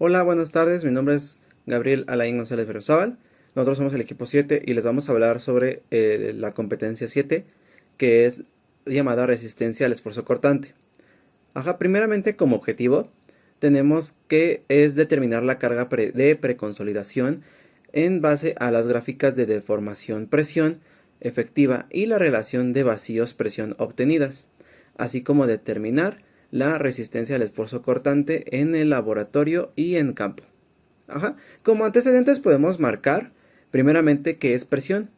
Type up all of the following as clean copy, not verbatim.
Hola, buenas tardes. Mi nombre es Gabriel Alain González Berrozábal. Nosotros somos el equipo 7 y les vamos a hablar sobre la competencia 7, que es llamada resistencia al esfuerzo cortante. Primeramente, como objetivo, tenemos que es determinar la carga de preconsolidación en base a las gráficas de deformación-presión efectiva y la relación de vacíos-presión obtenidas, así como determinar la resistencia al esfuerzo cortante en el laboratorio y en campo. Como antecedentes podemos marcar primeramente qué es presión.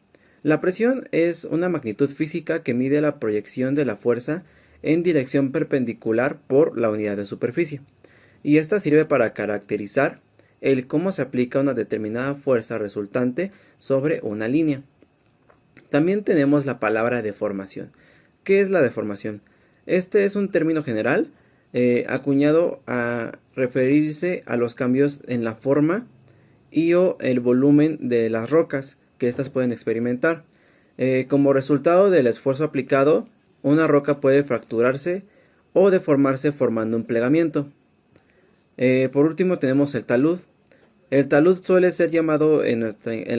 La presión es una magnitud física que mide la proyección de la fuerza en dirección perpendicular por la unidad de superficie, y esta sirve para caracterizar el cómo se aplica una determinada fuerza resultante sobre una línea. También tenemos la palabra deformación. ¿Qué es la deformación? Este es un término general acuñado a referirse a los cambios en la forma y o el volumen de las rocas que éstas pueden experimentar. Como resultado del esfuerzo aplicado, una roca puede fracturarse o deformarse formando un plegamiento. Por último tenemos el talud. El talud suele ser llamado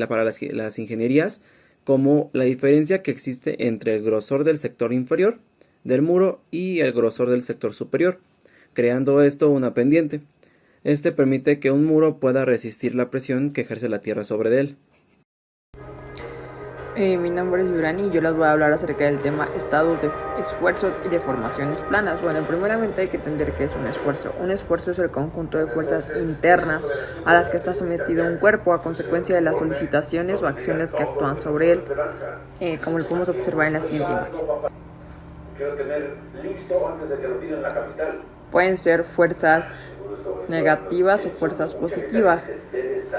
para las ingenierías como la diferencia que existe entre el grosor del sector inferior del muro y el grosor del sector superior, creando esto una pendiente. Este permite que un muro pueda resistir la presión que ejerce la tierra sobre él. Mi nombre es Yurani y yo les voy a hablar acerca del tema estados de esfuerzos y deformaciones planas. Bueno, primeramente hay que entender qué es un esfuerzo. Un esfuerzo es el conjunto de fuerzas internas a las que está sometido un cuerpo a consecuencia de las solicitaciones o acciones que actúan sobre él, como lo podemos observar en la siguiente imagen. Quiero tener listo antes de que lo pidan en la capital. Pueden ser fuerzas negativas o fuerzas positivas.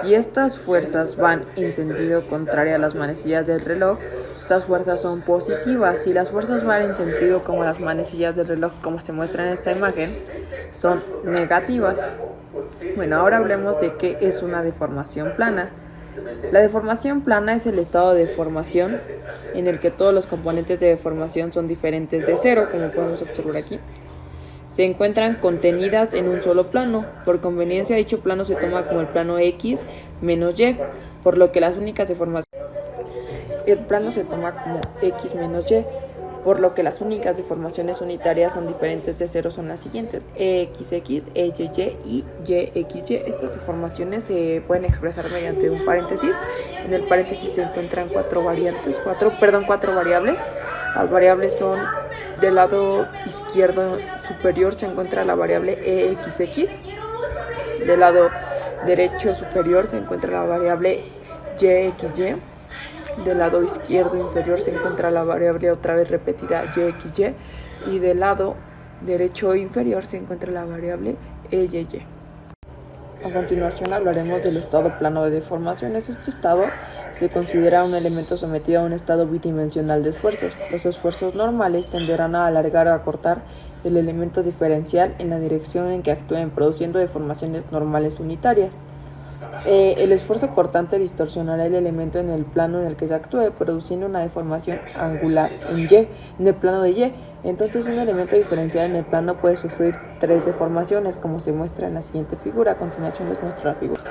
Si estas fuerzas van en sentido contrario a las manecillas del reloj, estas fuerzas son positivas. Si las fuerzas van en sentido como las manecillas del reloj, como se muestra en esta imagen, son negativas. Bueno, ahora hablemos de qué es una deformación plana. La deformación plana es el estado de deformación en el que todos los componentes de deformación son diferentes de cero, como podemos observar aquí. Se encuentran contenidas en un solo plano. Por conveniencia, dicho plano se toma como el plano X menos Y, por lo que las únicas deformaciones unitarias son diferentes de cero son las siguientes: EXX, EYY y YXY. Estas deformaciones se pueden expresar mediante un paréntesis. En el paréntesis se encuentran cuatro variables. Las variables son: del lado izquierdo superior se encuentra la variable EXX, del lado derecho superior se encuentra la variable YXY, del lado izquierdo inferior se encuentra la variable otra vez repetida YXY, y del lado derecho inferior se encuentra la variable EYY. A continuación hablaremos del estado plano de deformaciones. Este estado se considera un elemento sometido a un estado bidimensional de esfuerzos. Los esfuerzos normales tenderán a alargar o acortar el elemento diferencial en la dirección en que actúen, produciendo deformaciones normales unitarias. El esfuerzo cortante distorsionará el elemento en el plano en el que se actúe, produciendo una deformación angular en el plano de Y. Entonces, un elemento diferencial en el plano puede sufrir tres deformaciones, como se muestra en la siguiente figura. A continuación les muestro la figura.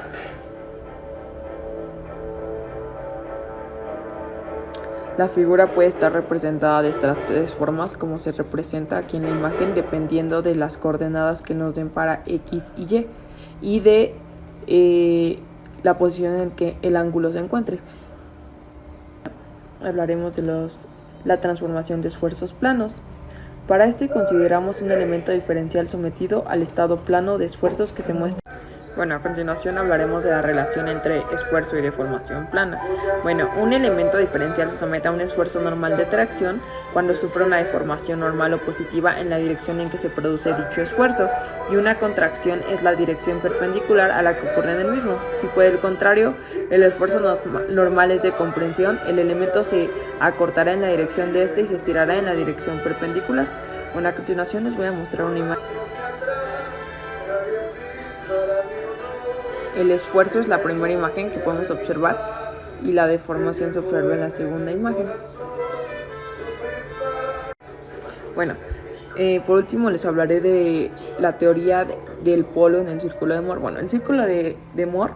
La figura puede estar representada de estas tres formas, como se representa aquí en la imagen, dependiendo de las coordenadas que nos den para X y de la posición en que el ángulo se encuentre. Hablaremos de la transformación de esfuerzos planos. Para este consideramos un elemento diferencial sometido al estado plano de esfuerzos que se muestra. Bueno, a continuación hablaremos de la relación entre esfuerzo y deformación plana. Bueno, un elemento diferencial se somete a un esfuerzo normal de tracción cuando sufre una deformación normal o positiva en la dirección en que se produce dicho esfuerzo, y una contracción es la dirección perpendicular a la que ocurre en el mismo. Si por el contrario el esfuerzo normal es de comprensión, el elemento se acortará en la dirección de este y se estirará en la dirección perpendicular. Bueno, a continuación les voy a mostrar una imagen. El esfuerzo es la primera imagen que podemos observar y la deformación se observa en la segunda imagen. Bueno, Por último les hablaré de la teoría del polo en el círculo de Moore. Bueno, el círculo de Moore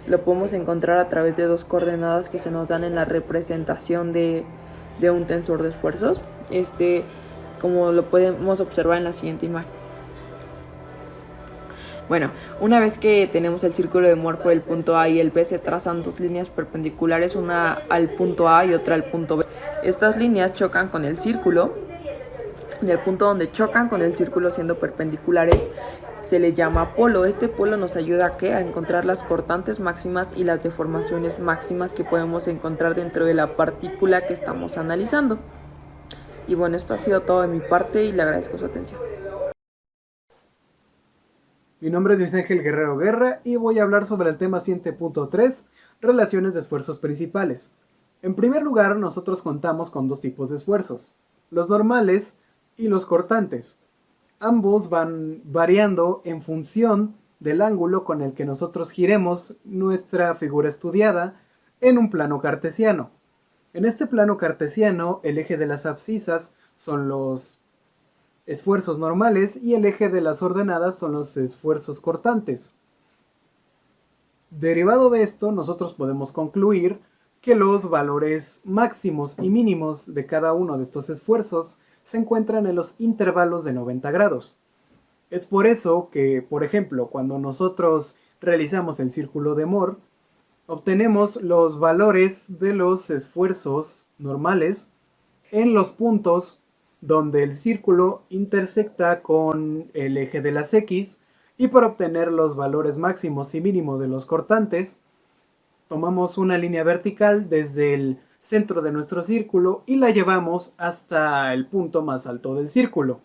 lo podemos encontrar a través de dos coordenadas que se nos dan en la representación de un tensor de esfuerzos, como lo podemos observar en la siguiente imagen. Bueno, una vez que tenemos el círculo de Moore por el punto A y el B, se trazan dos líneas perpendiculares, una al punto A y otra al punto B. Estas líneas chocan con el círculo, y el punto donde chocan con el círculo siendo perpendiculares se le llama polo. Este polo nos ayuda a encontrar las cortantes máximas y las deformaciones máximas que podemos encontrar dentro de la partícula que estamos analizando. Y bueno, esto ha sido todo de mi parte y le agradezco su atención. Mi nombre es Luis Ángel Guerrero Guerra y voy a hablar sobre el tema 7.3, relaciones de esfuerzos principales. En primer lugar, nosotros contamos con dos tipos de esfuerzos, los normales y los cortantes. Ambos van variando en función del ángulo con el que nosotros giremos nuestra figura estudiada en un plano cartesiano. En este plano cartesiano, el eje de las abscisas son los esfuerzos normales y el eje de las ordenadas son los esfuerzos cortantes. Derivado de esto, nosotros podemos concluir que los valores máximos y mínimos de cada uno de estos esfuerzos se encuentran en los intervalos de 90 grados. Es por eso que, por ejemplo, cuando nosotros realizamos el círculo de Moore, obtenemos los valores de los esfuerzos normales en los puntos donde el círculo intersecta con el eje de las X, y para obtener los valores máximos y mínimos de los cortantes, tomamos una línea vertical desde el centro de nuestro círculo y la llevamos hasta el punto más alto del círculo.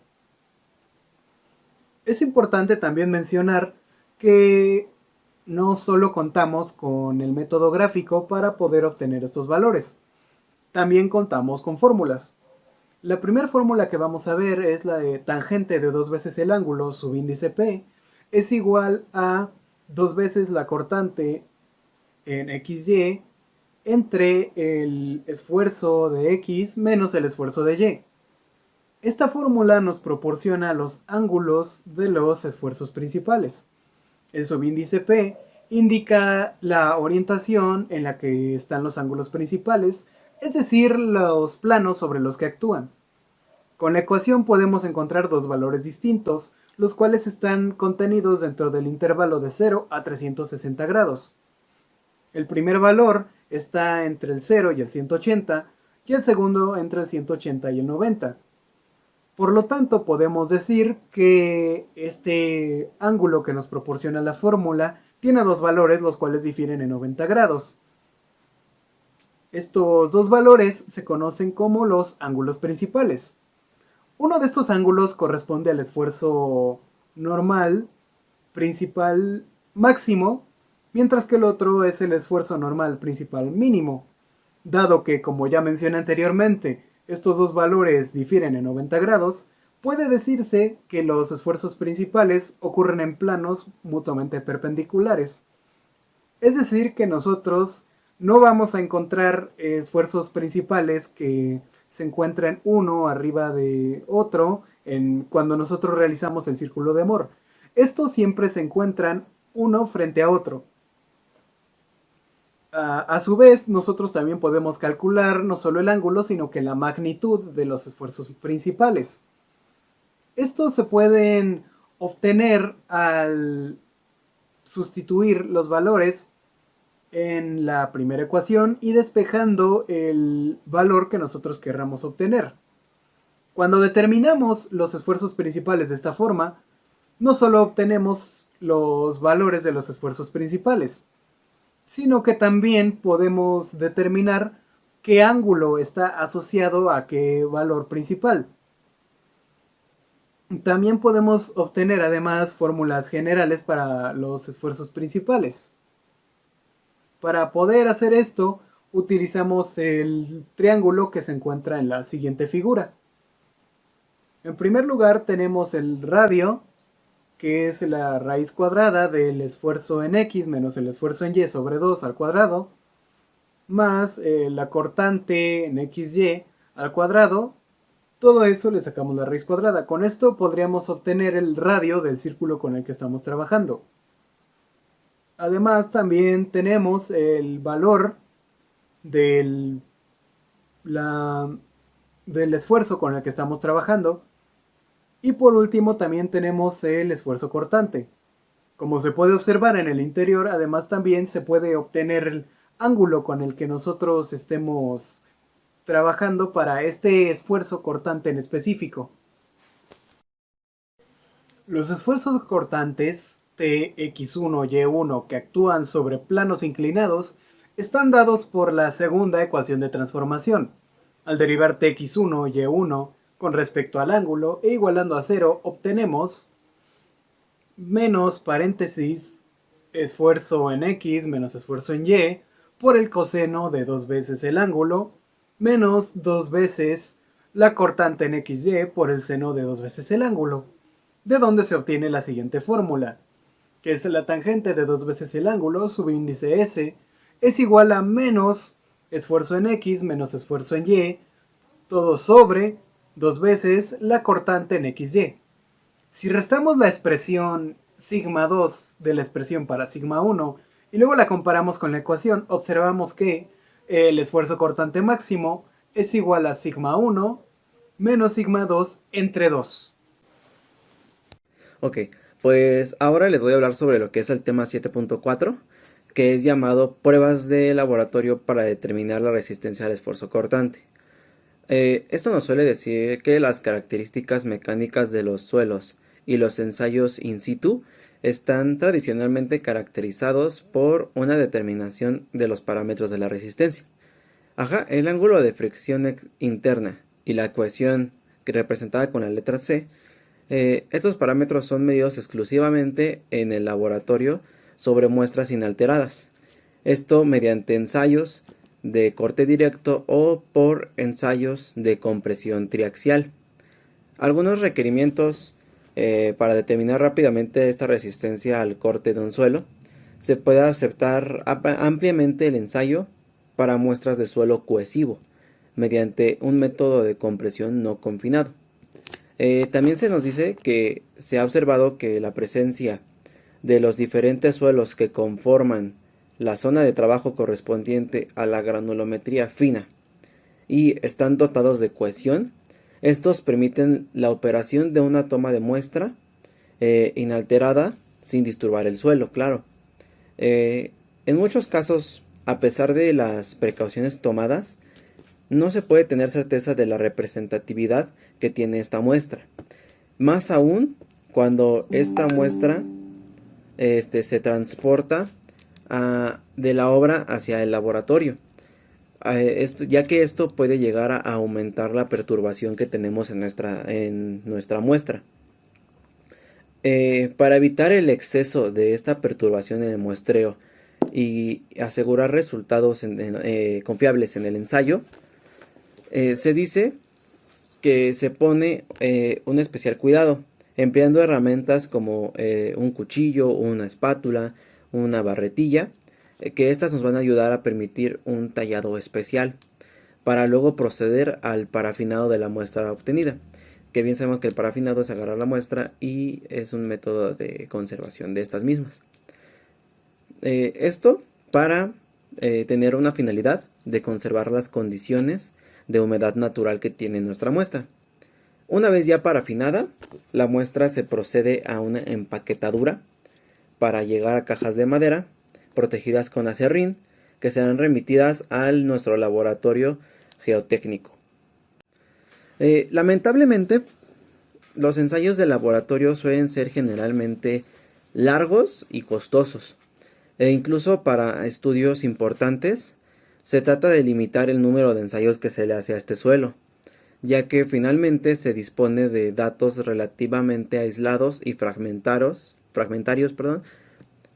Es importante también mencionar que no solo contamos con el método gráfico para poder obtener estos valores, también contamos con fórmulas. La primera fórmula que vamos a ver es la de tangente de 2 veces el ángulo subíndice P es igual a 2 veces la cortante en XY entre el esfuerzo de X menos el esfuerzo de Y. Esta fórmula nos proporciona los ángulos de los esfuerzos principales. El subíndice P indica la orientación en la que están los ángulos principales, es decir, los planos sobre los que actúan. Con la ecuación podemos encontrar dos valores distintos, los cuales están contenidos dentro del intervalo de 0 a 360 grados. El primer valor está entre el 0 y el 180, y el segundo entre el 180 y el 90. Por lo tanto, podemos decir que este ángulo que nos proporciona la fórmula tiene dos valores, los cuales difieren en 90 grados. Estos dos valores se conocen como los ángulos principales. Uno de estos ángulos corresponde al esfuerzo normal principal máximo, mientras que el otro es el esfuerzo normal principal mínimo. Dado que, como ya mencioné anteriormente, estos dos valores difieren en 90 grados, puede decirse que los esfuerzos principales ocurren en planos mutuamente perpendiculares. Es decir, que nosotros no vamos a encontrar esfuerzos principales que se encuentran uno arriba de otro cuando nosotros realizamos el círculo de Moore. Estos siempre se encuentran uno frente a otro. A su vez, nosotros también podemos calcular no solo el ángulo, sino que la magnitud de los esfuerzos principales. Estos se pueden obtener al sustituir los valores en la primera ecuación y despejando el valor que nosotros querramos obtener. Cuando determinamos los esfuerzos principales de esta forma, no solo obtenemos los valores de los esfuerzos principales, sino que también podemos determinar qué ángulo está asociado a qué valor principal. También podemos obtener además fórmulas generales para los esfuerzos principales. Para poder hacer esto, utilizamos el triángulo que se encuentra en la siguiente figura. En primer lugar tenemos el radio, que es la raíz cuadrada del esfuerzo en X menos el esfuerzo en Y sobre 2 al cuadrado, más la cortante en XY al cuadrado, Todo eso le sacamos la raíz cuadrada. Con esto podríamos obtener el radio del círculo con el que estamos trabajando. Además, también tenemos el valor del esfuerzo con el que estamos trabajando. Y por último, también tenemos el esfuerzo cortante. Como se puede observar en el interior, además también se puede obtener el ángulo con el que nosotros estemos trabajando para este esfuerzo cortante en específico. Los esfuerzos cortantes Tx1, Y1 que actúan sobre planos inclinados están dados por la segunda ecuación de transformación. Al derivar Tx1, Y1 con respecto al ángulo e igualando a 0, obtenemos menos paréntesis esfuerzo en X menos esfuerzo en Y por el coseno de 2 veces el ángulo menos 2 veces la cortante en XY por el seno de 2 veces el ángulo, de donde se obtiene la siguiente fórmula, que es la tangente de 2 veces el ángulo, subíndice S, es igual a menos esfuerzo en X menos esfuerzo en Y, todo sobre 2 veces la cortante en XY. Si restamos la expresión sigma 2 de la expresión para sigma 1 y luego la comparamos con la ecuación, observamos que el esfuerzo cortante máximo es igual a sigma 1 menos sigma 2 entre 2. Ok, pues ahora les voy a hablar sobre lo que es el tema 7.4, que es llamado pruebas de laboratorio para determinar la resistencia al esfuerzo cortante. Esto nos suele decir que las características mecánicas de los suelos y los ensayos in situ están tradicionalmente caracterizados por una determinación de los parámetros de la resistencia. El ángulo de fricción interna y la ecuación que representada con la letra C, estos parámetros son medidos exclusivamente en el laboratorio sobre muestras inalteradas. Esto mediante ensayos de corte directo o por ensayos de compresión triaxial. Algunos requerimientos para determinar rápidamente esta resistencia al corte de un suelo: se puede aceptar ampliamente el ensayo para muestras de suelo cohesivo mediante un método de compresión no confinado. También se nos dice que se ha observado que la presencia de los diferentes suelos que conforman la zona de trabajo correspondiente a la granulometría fina y están dotados de cohesión. Estos permiten la operación de una toma de muestra inalterada sin disturbar el suelo, claro. En muchos casos, a pesar de las precauciones tomadas, no se puede tener certeza de la representatividad que tiene esta muestra. Más aún cuando esta muestra se transporta de la obra hacia el laboratorio. Ya que esto puede llegar a aumentar la perturbación que tenemos en nuestra muestra. Para evitar el exceso de esta perturbación en el muestreo y asegurar resultados confiables en el ensayo, se dice que se pone un especial cuidado, empleando herramientas como un cuchillo, una espátula, una barretilla, que estas nos van a ayudar a permitir un tallado especial para luego proceder al parafinado de la muestra obtenida, que bien sabemos que el parafinado es agarrar la muestra y es un método de conservación de estas mismas. Esto para tener una finalidad de conservar las condiciones de humedad natural que tiene nuestra muestra. Una vez ya parafinada, la muestra se procede a una empaquetadura para llegar a cajas de madera protegidas con acerrín, que serán remitidas a nuestro laboratorio geotécnico. Lamentablemente, los ensayos de laboratorio suelen ser generalmente largos y costosos, e incluso para estudios importantes se trata de limitar el número de ensayos que se le hace a este suelo, ya que finalmente se dispone de datos relativamente aislados y fragmentarios,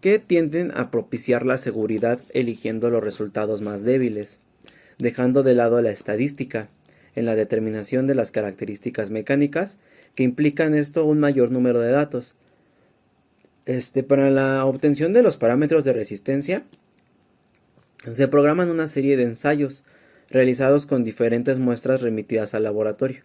que tienden a propiciar la seguridad eligiendo los resultados más débiles, dejando de lado la estadística en la determinación de las características mecánicas que implican esto un mayor número de datos. Para la obtención de los parámetros de resistencia se programan una serie de ensayos realizados con diferentes muestras remitidas al laboratorio.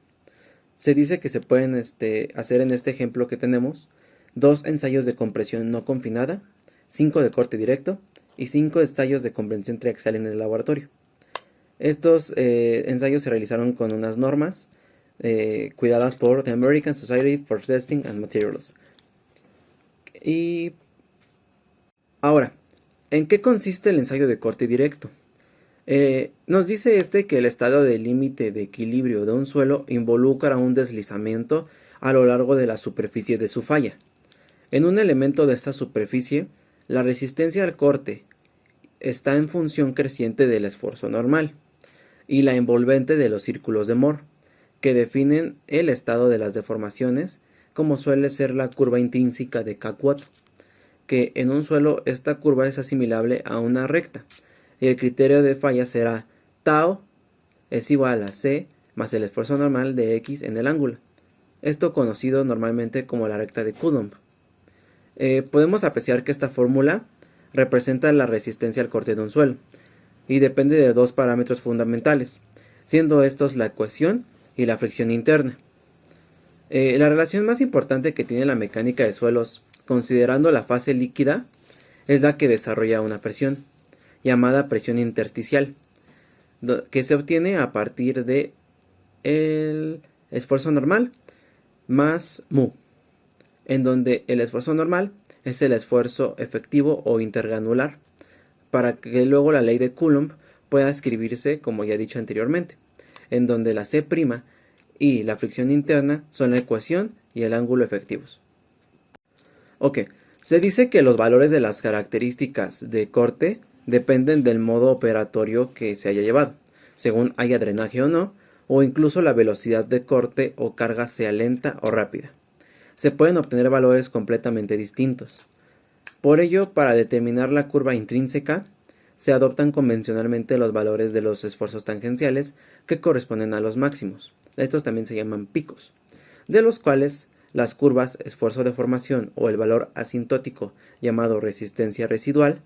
Se dice que se pueden hacer en este ejemplo que tenemos 2 ensayos de compresión no confinada, 5 de corte directo y 5 ensayos de compresión triaxial en el laboratorio. Estos ensayos se realizaron con unas normas cuidadas por the American Society for Testing and Materials. Y ahora, ¿en qué consiste el ensayo de corte directo? Nos dice que el estado de límite de equilibrio de un suelo involucra un deslizamiento a lo largo de la superficie de su falla. En un elemento de esta superficie, la resistencia al corte está en función creciente del esfuerzo normal y la envolvente de los círculos de Moore, que definen el estado de las deformaciones, como suele ser la curva intrínseca de K4, que en un suelo esta curva es asimilable a una recta, y el criterio de falla será tau es igual a C más el esfuerzo normal de X en el ángulo, esto conocido normalmente como la recta de Coulomb. Podemos apreciar que esta fórmula representa la resistencia al corte de un suelo, y depende de 2 parámetros fundamentales, siendo estos la cohesión y la fricción interna. La relación más importante que tiene la mecánica de suelos, considerando la fase líquida, es la que desarrolla una presión, llamada presión intersticial, que se obtiene a partir de el esfuerzo normal más mu, en donde el esfuerzo normal es el esfuerzo efectivo o intergranular, para que luego la ley de Coulomb pueda escribirse como ya he dicho anteriormente, en donde la C' y la fricción interna son la ecuación y el ángulo efectivos. Ok, se dice que los valores de las características de corte dependen del modo operatorio que se haya llevado, según haya drenaje o no, o incluso la velocidad de corte o carga sea lenta o rápida. Se pueden obtener valores completamente distintos. Por ello, para determinar la curva intrínseca, se adoptan convencionalmente los valores de los esfuerzos tangenciales que corresponden a los máximos. Estos también se llaman picos, de los cuales las curvas esfuerzo de formación o el valor asintótico llamado resistencia residual,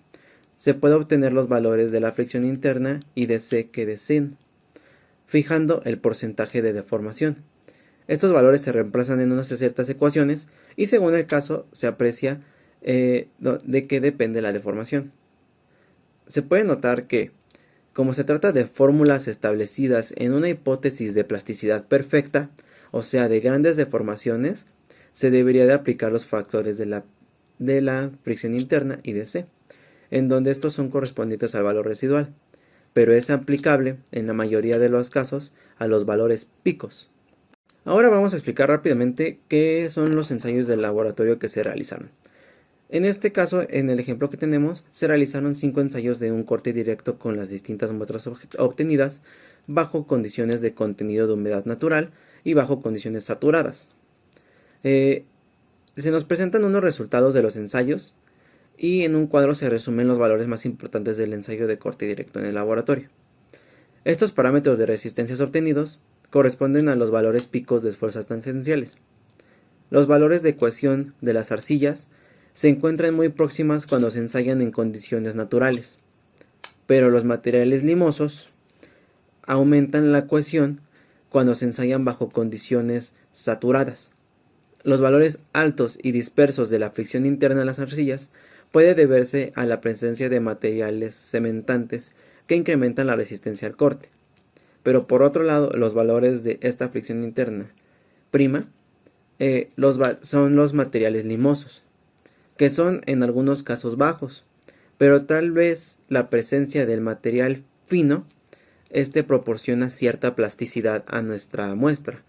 se puede obtener los valores de la fricción interna y de C que deseen, fijando el porcentaje de deformación. Estos valores se reemplazan en unas ciertas ecuaciones y según el caso se aprecia de qué depende la deformación. Se puede notar que, como se trata de fórmulas establecidas en una hipótesis de plasticidad perfecta, o sea de grandes deformaciones, se debería de aplicar los factores de la fricción interna y de C, en donde estos son correspondientes al valor residual, pero es aplicable en la mayoría de los casos a los valores picos. Ahora vamos a explicar rápidamente qué son los ensayos del laboratorio que se realizaron. En este caso, en el ejemplo que tenemos, se realizaron 5 ensayos de un corte directo con las distintas muestras obtenidas bajo condiciones de contenido de humedad natural y bajo condiciones saturadas. Se nos presentan unos resultados de los ensayos y en un cuadro se resumen los valores más importantes del ensayo de corte directo en el laboratorio. Estos parámetros de resistencias obtenidos corresponden a los valores picos de fuerzas tangenciales. Los valores de cohesión de las arcillas se encuentran muy próximas cuando se ensayan en condiciones naturales, pero los materiales limosos aumentan la cohesión cuando se ensayan bajo condiciones saturadas. Los valores altos y dispersos de la fricción interna de las arcillas puede deberse a la presencia de materiales cementantes que incrementan la resistencia al corte, pero por otro lado los valores de esta fricción interna prima son los materiales limosos, que son en algunos casos bajos, pero tal vez la presencia del material fino proporciona cierta plasticidad a nuestra muestra.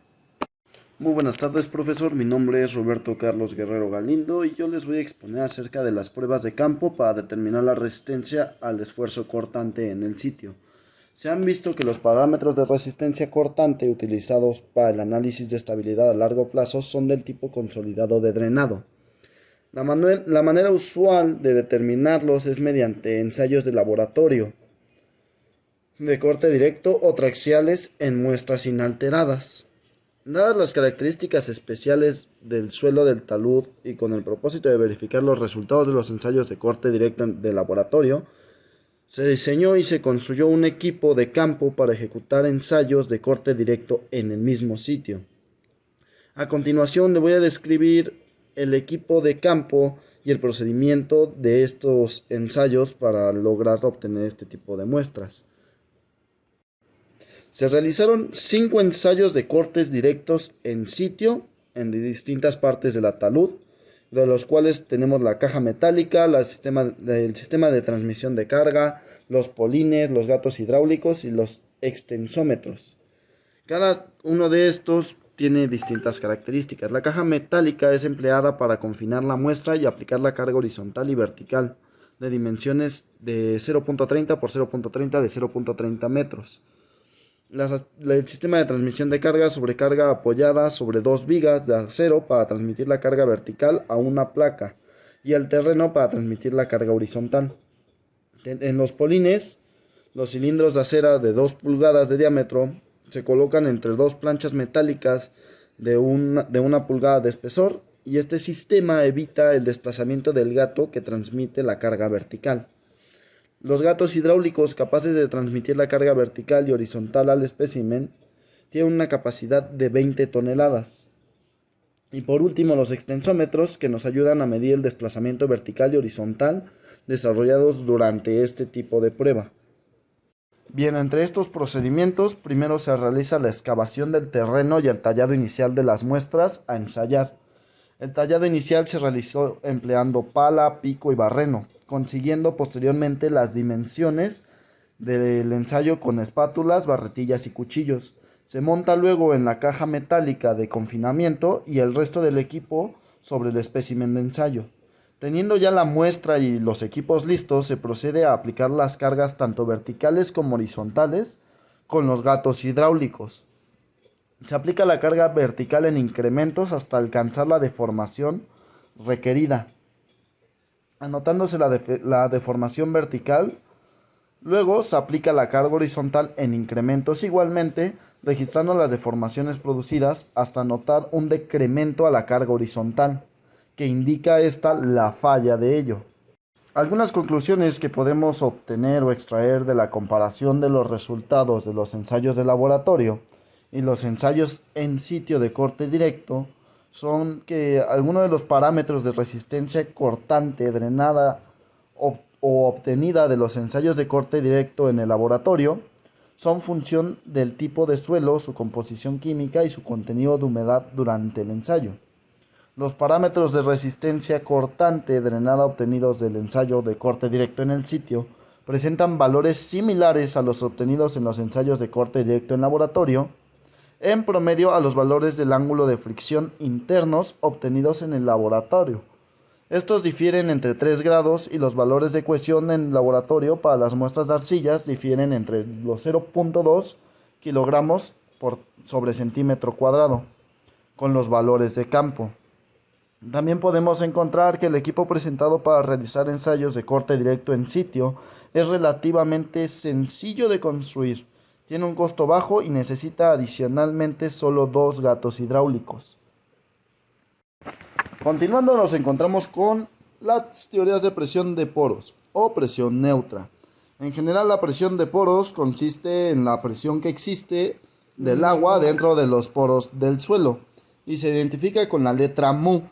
Muy buenas tardes, profesor. Mi nombre es Roberto Carlos Guerrero Galindo y yo les voy a exponer acerca de las pruebas de campo para determinar la resistencia al esfuerzo cortante en el sitio. Se han visto que los parámetros de resistencia cortante utilizados para el análisis de estabilidad a largo plazo son del tipo consolidado de drenado. La manera usual de determinarlos es mediante ensayos de laboratorio, de corte directo o triaxiales en muestras inalteradas. Dadas las características especiales del suelo del talud y con el propósito de verificar los resultados de los ensayos de corte directo de laboratorio, se diseñó y se construyó un equipo de campo para ejecutar ensayos de corte directo en el mismo sitio. A continuación le voy a describir el equipo de campo y el procedimiento de estos ensayos para lograr obtener este tipo de muestras. Se realizaron 5 ensayos de cortes directos en sitio en distintas partes del talud, de los cuales tenemos la caja metálica, el sistema de transmisión de carga, los polines, los gatos hidráulicos y los extensómetros. Cada uno de estos tiene distintas características. La caja metálica es empleada para confinar la muestra y aplicar la carga horizontal y vertical de dimensiones de 0.30 por 0.30 de 0.30 metros. El sistema de transmisión de carga, sobrecarga apoyada sobre 2 vigas de acero para transmitir la carga vertical a una placa y al terreno para transmitir la carga horizontal. En los polines, los cilindros de acera de 2 pulgadas de diámetro se colocan entre 2 planchas metálicas de una pulgada de espesor, y este sistema evita el desplazamiento del gato que transmite la carga vertical. Los gatos hidráulicos capaces de transmitir la carga vertical y horizontal al espécimen tienen una capacidad de 20 toneladas. Y por último, los extensómetros, que nos ayudan a medir el desplazamiento vertical y horizontal desarrollados durante este tipo de prueba. Bien, entre estos procedimientos, primero se realiza la excavación del terreno y el tallado inicial de las muestras a ensayar. El tallado inicial se realizó empleando pala, pico y barreno, consiguiendo posteriormente las dimensiones del ensayo con espátulas, barretillas y cuchillos. Se monta luego en la caja metálica de confinamiento y el resto del equipo sobre el espécimen de ensayo. Teniendo ya la muestra y los equipos listos, se procede a aplicar las cargas tanto verticales como horizontales con los gatos hidráulicos. Se aplica la carga vertical en incrementos hasta alcanzar la deformación requerida, anotándose la deformación vertical. Luego se aplica la carga horizontal en incrementos igualmente, registrando las deformaciones producidas hasta anotar un decremento a la carga horizontal, que indica la falla de ello. Algunas conclusiones que podemos obtener o extraer de la comparación de los resultados de los ensayos de laboratorio y los ensayos en sitio de corte directo son que algunos de los parámetros de resistencia cortante drenada o obtenida de los ensayos de corte directo en el laboratorio son función del tipo de suelo, su composición química y su contenido de humedad durante el ensayo. Los parámetros de resistencia cortante drenada obtenidos del ensayo de corte directo en el sitio presentan valores similares a los obtenidos en los ensayos de corte directo en laboratorio, en promedio a los valores del ángulo de fricción internos obtenidos en el laboratorio. Estos difieren entre 3 grados y los valores de cohesión en laboratorio para las muestras de arcillas difieren entre los 0.2 kilogramos sobre centímetro cuadrado con los valores de campo. También podemos encontrar que el equipo presentado para realizar ensayos de corte directo en sitio es relativamente sencillo de construir, tiene un costo bajo y necesita adicionalmente solo 2 gatos hidráulicos. Continuando, nos encontramos con las teorías de presión de poros o presión neutra. En general, la presión de poros consiste en la presión que existe del agua dentro de los poros del suelo y se identifica con la letra mu.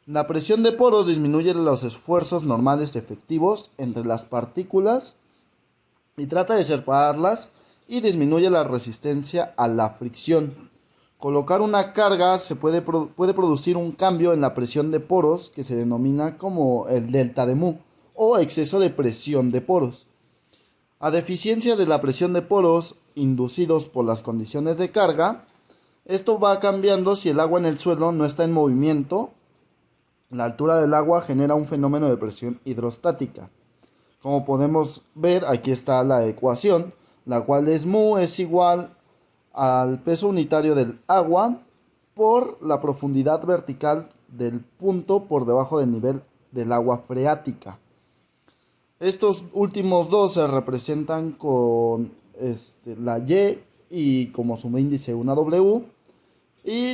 La presión de poros disminuye los esfuerzos normales efectivos entre las partículas y trata de separarlas y disminuye la resistencia a la fricción. Colocar una carga puede producir un cambio en la presión de poros que se denomina como el delta de mu o exceso de presión de poros. A deficiencia de la presión de poros inducidos por las condiciones de carga, esto va cambiando si el agua en el suelo no está en movimiento. La altura del agua genera un fenómeno de presión hidrostática. Como podemos ver, aquí está la ecuación, la cual es mu es igual al peso unitario del agua por la profundidad vertical del punto por debajo del nivel del agua freática. Estos últimos dos se representan con la Y como su índice una W. Y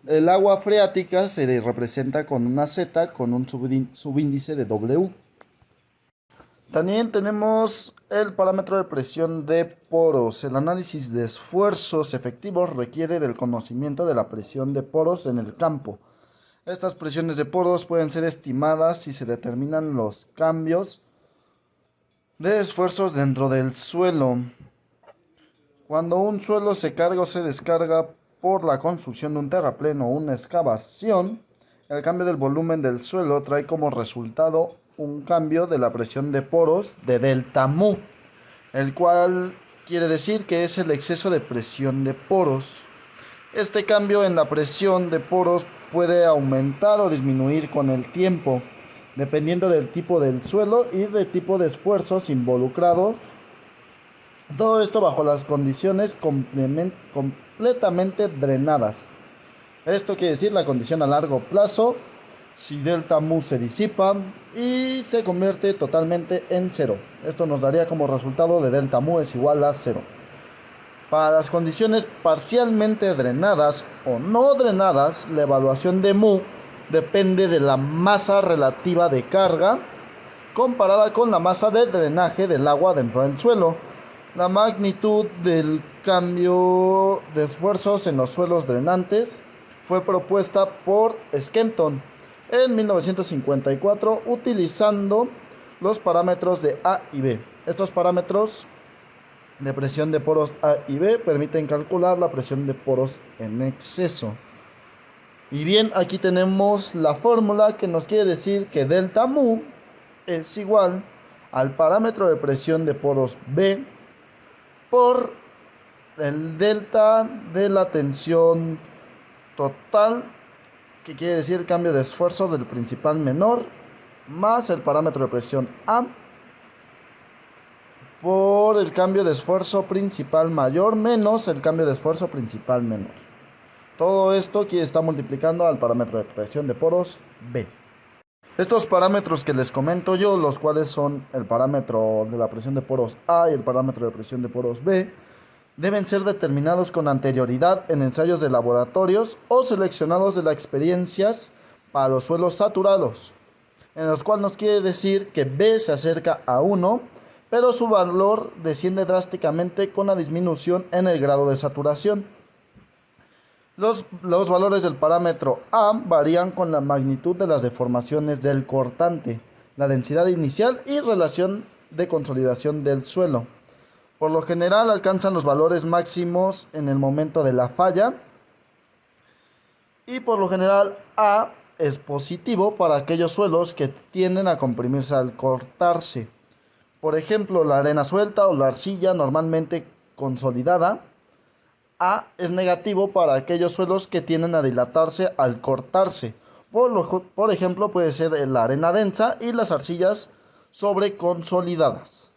el agua freática se representa con una Z con un subíndice de W. También tenemos el parámetro de presión de poros. El análisis de esfuerzos efectivos requiere del conocimiento de la presión de poros en el campo. Estas presiones de poros pueden ser estimadas si se determinan los cambios de esfuerzos dentro del suelo. Cuando un suelo se carga o se descarga por la construcción de un terraplén o una excavación, el cambio del volumen del suelo trae como resultado un cambio de la presión de poros de delta mu, el cual quiere decir que es el exceso de presión de poros. Este cambio en la presión de poros puede aumentar o disminuir con el tiempo, dependiendo del tipo del suelo y del tipo de esfuerzos involucrados. Todo esto bajo las condiciones completamente drenadas. Esto quiere decir la condición a largo plazo, si delta mu se disipa y se convierte totalmente en cero. Esto nos daría como resultado de delta mu es igual a cero. Para las condiciones parcialmente drenadas o no drenadas, la evaluación de mu depende de la masa relativa de carga comparada con la masa de drenaje del agua dentro del suelo. La magnitud del cambio de esfuerzos en los suelos drenantes fue propuesta por Skempton en 1954 utilizando los parámetros de A y B. Estos parámetros de presión de poros A y B permiten calcular la presión de poros en exceso. Y bien, aquí tenemos la fórmula que nos quiere decir que delta mu es igual al parámetro de presión de poros B por el delta de la tensión total, que quiere decir el cambio de esfuerzo del principal menor, más el parámetro de presión A por el cambio de esfuerzo principal mayor menos el cambio de esfuerzo principal menor. Todo esto aquí está multiplicando al parámetro de presión de poros B. Estos parámetros que les comento yo, los cuales son el parámetro de la presión de poros A y el parámetro de presión de poros B, deben ser determinados con anterioridad en ensayos de laboratorios o seleccionados de las experiencias para los suelos saturados, en los cuales nos quiere decir que B se acerca a 1, pero su valor desciende drásticamente con la disminución en el grado de saturación. Los valores del parámetro A varían con la magnitud de las deformaciones del cortante, la densidad inicial y relación de consolidación del suelo. Por lo general alcanzan los valores máximos en el momento de la falla y por lo general A es positivo para aquellos suelos que tienden a comprimirse al cortarse. Por ejemplo, la arena suelta o la arcilla normalmente consolidada. A es negativo para aquellos suelos que tienden a dilatarse al cortarse. Por ejemplo, puede ser la arena densa y las arcillas sobreconsolidadas.